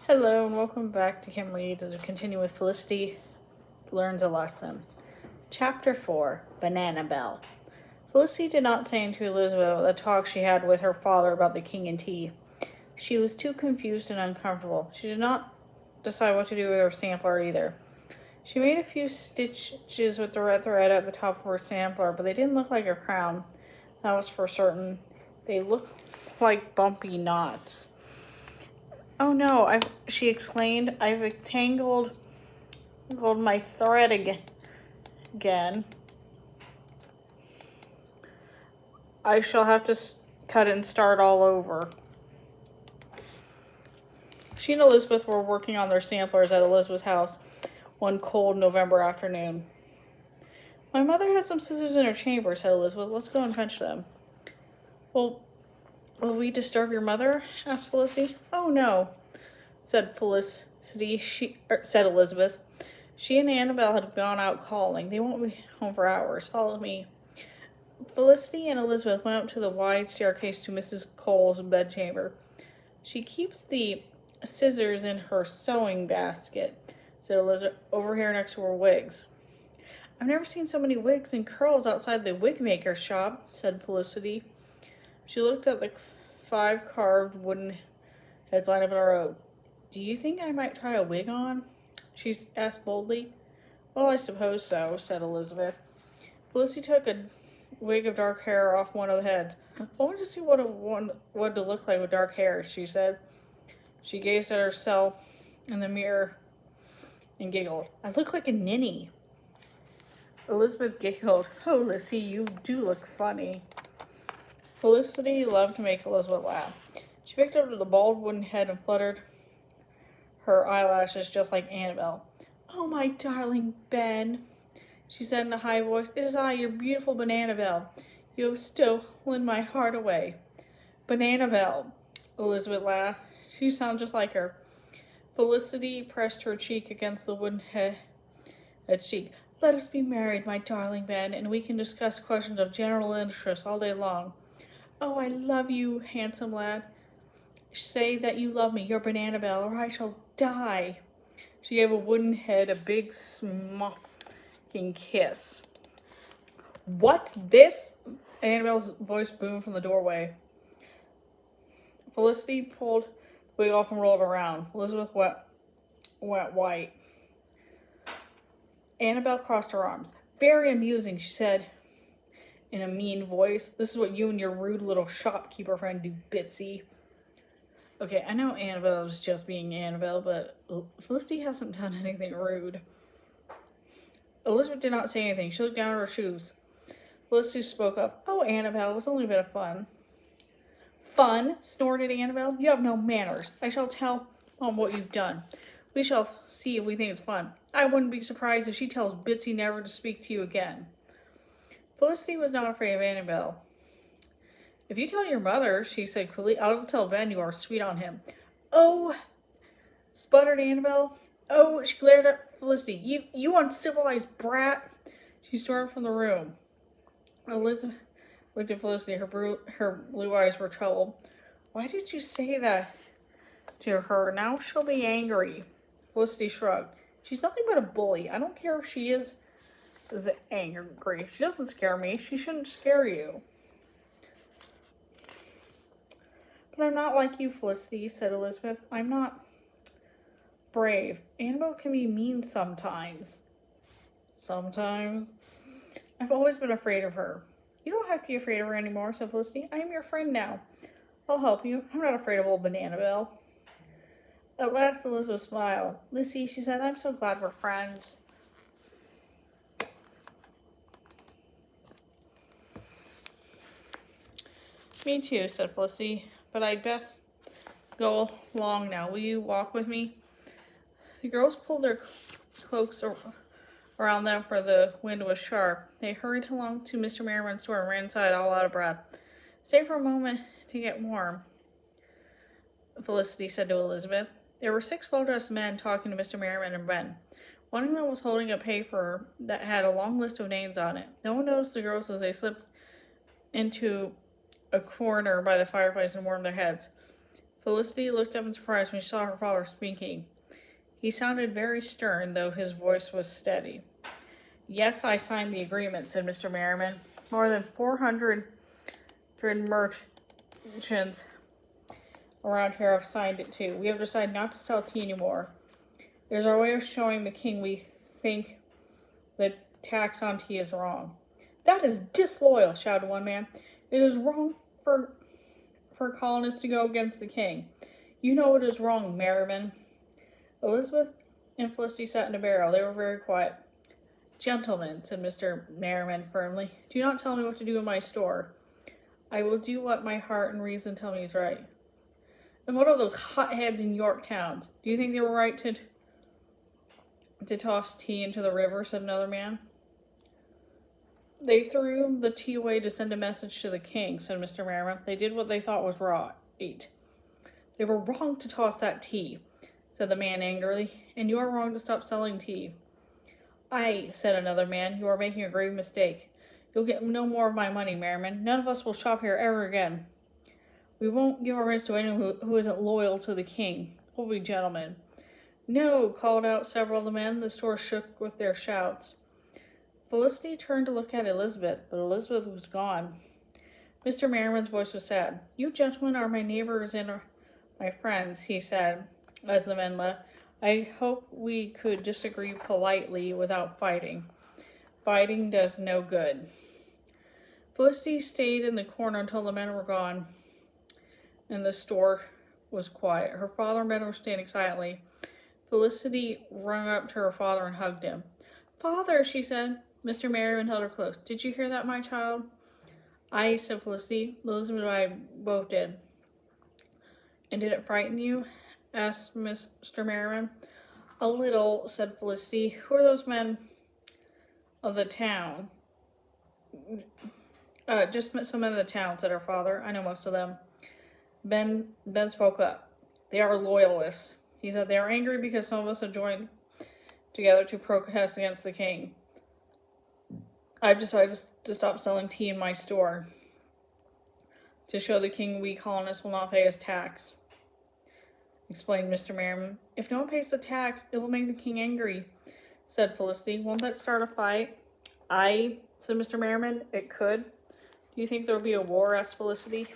Hello and welcome back to Kim Reads as we continue with Felicity Learns a Lesson. Chapter 4, Banana Bell. Felicity did not say to Elizabeth the talk she had with her father about the king and tea. She was too confused and uncomfortable. She did not decide what to do with her sampler either. She made a few stitches with the red thread at the top of her sampler, but they didn't look like a crown. That was for certain. They looked like bumpy knots. "Oh no," she exclaimed. "I've tangled my thread again. I shall have to cut and start all over." She and Elizabeth were working on their samplers at Elizabeth's house one cold November afternoon. "My mother had some scissors in her chamber," said Elizabeth. "Let's go and fetch them." "Well, will we disturb your mother?" asked Felicity. "Oh, no," said said Elizabeth. She and Annabelle had gone out calling. "They won't be home for hours. Follow me." Felicity and Elizabeth went up to the wide staircase to Mrs. Cole's bedchamber. "She keeps the scissors in her sewing basket," said Elizabeth, "over here next to her wigs." "I've never seen so many wigs and curls outside the wig maker's shop," said Felicity. She looked at the 5 carved wooden heads lined up in a row. "Do you think I might try a wig on?" she asked boldly. "Well, I suppose so," said Elizabeth. Felicity took a wig of dark hair off one of the heads. "I want to see what it would look like with dark hair," she said. She gazed at herself in the mirror and giggled. "I look like a ninny." Elizabeth giggled. "Oh, Lizzie, you do look funny." Felicity loved to make Elizabeth laugh. She picked up the bald wooden head and fluttered her eyelashes just like Annabelle. "Oh, my darling Ben," she said in a high voice. "It is I, your beautiful Banana Bell. You have stolen my heart away." "Banana Bell," Elizabeth laughed. "You sound just like her." Felicity pressed her cheek against the wooden head's cheek. "Let us be married, my darling Ben, and we can discuss questions of general interest all day long." "Oh, I love you, handsome lad. Say that you love me, your Banana Bell, or I shall die." She gave a wooden head a big smocking kiss. "What's this?" Annabelle's voice boomed from the doorway. Felicity pulled the wig off and rolled around. Elizabeth went white. Annabelle crossed her arms. "Very amusing," she said in a mean voice. "This is what you and your rude little shopkeeper friend do, Bitsy." Okay, I know Annabelle was just being Annabelle, but Felicity hasn't done anything rude. Elizabeth did not say anything. She looked down at her shoes. Felicity spoke up. "Oh, Annabelle, it was only a bit of fun." "Fun?" snorted Annabelle. "You have no manners. I shall tell Mom what you've done. We shall see if we think it's fun. I wouldn't be surprised if she tells Bitsy never to speak to you again." Felicity was not afraid of Annabelle. "If you tell your mother," she said quickly, "I'll tell Ben you are sweet on him." "Oh," sputtered Annabelle. "Oh," she glared at Felicity. You uncivilized brat." She stormed from the room. Elizabeth looked at Felicity. Her blue eyes were troubled. "Why did you say that to her? Now she'll be angry." Felicity shrugged. "She's nothing but a bully. I don't care if she is angry. She doesn't scare me. She shouldn't scare you." "But I'm not like you, Felicity," said Elizabeth. "I'm not brave. Annabelle can be mean sometimes." "Sometimes?" "I've always been afraid of her." "You don't have to be afraid of her anymore," said Felicity. "I am your friend now. I'll help you. I'm not afraid of old Banana Bell." At last Elizabeth smiled. "Lizzie," she said, "I'm so glad we're friends." "Me too," said Felicity, "but I'd best go along now. Will you walk with me?" The girls pulled their cloaks around them, for the wind was sharp. They hurried along to Mr. Merriman's door and ran inside, all out of breath. "Stay for a moment to get warm," Felicity said to Elizabeth. There were 6 well-dressed men talking to Mr. Merriman and Ben. One of them was holding a paper that had a long list of names on it. No one noticed the girls as they slipped into a corner by the fireplace and warmed their heads. Felicity looked up in surprise when she saw her father speaking. He sounded very stern, though his voice was steady. Yes, I signed the agreement, said Mr. Merriman. More than 400 merchants around here have signed it too. We have decided not to sell tea anymore. It is our way of showing the king we think the tax on tea is wrong. That is disloyal, shouted one man. It is wrong for colonists to go against the king. You know it is wrong, Merriman. Elizabeth and Felicity sat in a barrel. They were very quiet. Gentlemen, said Mr. Merriman firmly, do not tell me what to do in my store. I will do what my heart and reason tell me is right. And what of those hotheads in Yorktown? Do you think they were right to toss tea into the river, said another man. They threw the tea away to send a message to the king, said Mr. Merriman. They did what they thought was right. They were wrong to toss that tea, said the man angrily, and you are wrong to stop selling tea. Aye, said another man, you are making a grave mistake. You'll get no more of my money, Merriman. None of us will shop here ever again. We won't give our rights to anyone who isn't loyal to the king. We'll be gentlemen. No, called out several of the men. The store shook with their shouts. Felicity turned to look at Elizabeth, but Elizabeth was gone. Mr. Merriman's voice was sad. You gentlemen are my neighbors and my friends, he said, as the men left. I hope we could disagree politely without fighting. Fighting does no good. Felicity stayed in the corner until the men were gone and the store was quiet. Her father and Ben were standing silently. Felicity ran up to her father and hugged him. Father, she said. Mr. Merriman held her close. Did you hear that, my child? Aye, said Felicity. Elizabeth and I both did. And did it frighten you? Asked Mr. Merriman. A little, said Felicity. Who are those men of the town? Just some men of the town, said her father. I know most of them. Ben spoke up. They are loyalists. He said they are angry because some of us have joined together to protest against the king. I've decided to stop selling tea in my store to show the king we colonists will not pay his tax, explained Mr. Merriman. If no one pays the tax, it will make the king angry, said Felicity. Won't that start a fight? Aye, said Mr. Merriman. It could. Do you think there will be a war? Asked Felicity.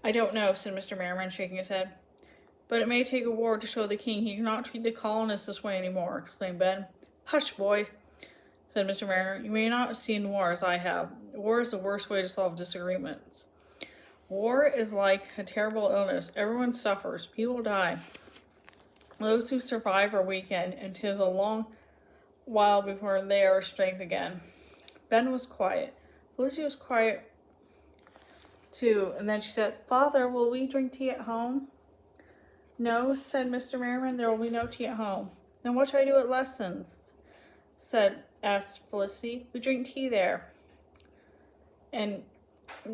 I don't know, said Mr. Merriman, shaking his head. But it may take a war to show the king he cannot treat the colonists this way anymore, exclaimed Ben. Hush, boy, said Mr. Merriman. You may not have seen war as I have. War is the worst way to solve disagreements. War is like a terrible illness. Everyone suffers. People die. Those who survive are weakened, and 'tis a long while before they are strength again. Ben was quiet. Felicity was quiet too, and then she said, Father, will we drink tea at home? No, said Mr. Merriman, there will be no tea at home. Then what shall I do at lessons? Asked Felicity. We drink tea there. And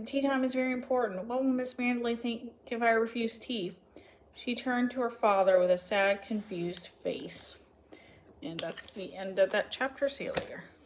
tea time is very important. What will Miss Manderley think if I refuse tea? She turned to her father with a sad, confused face. And that's the end of that chapter. See you later.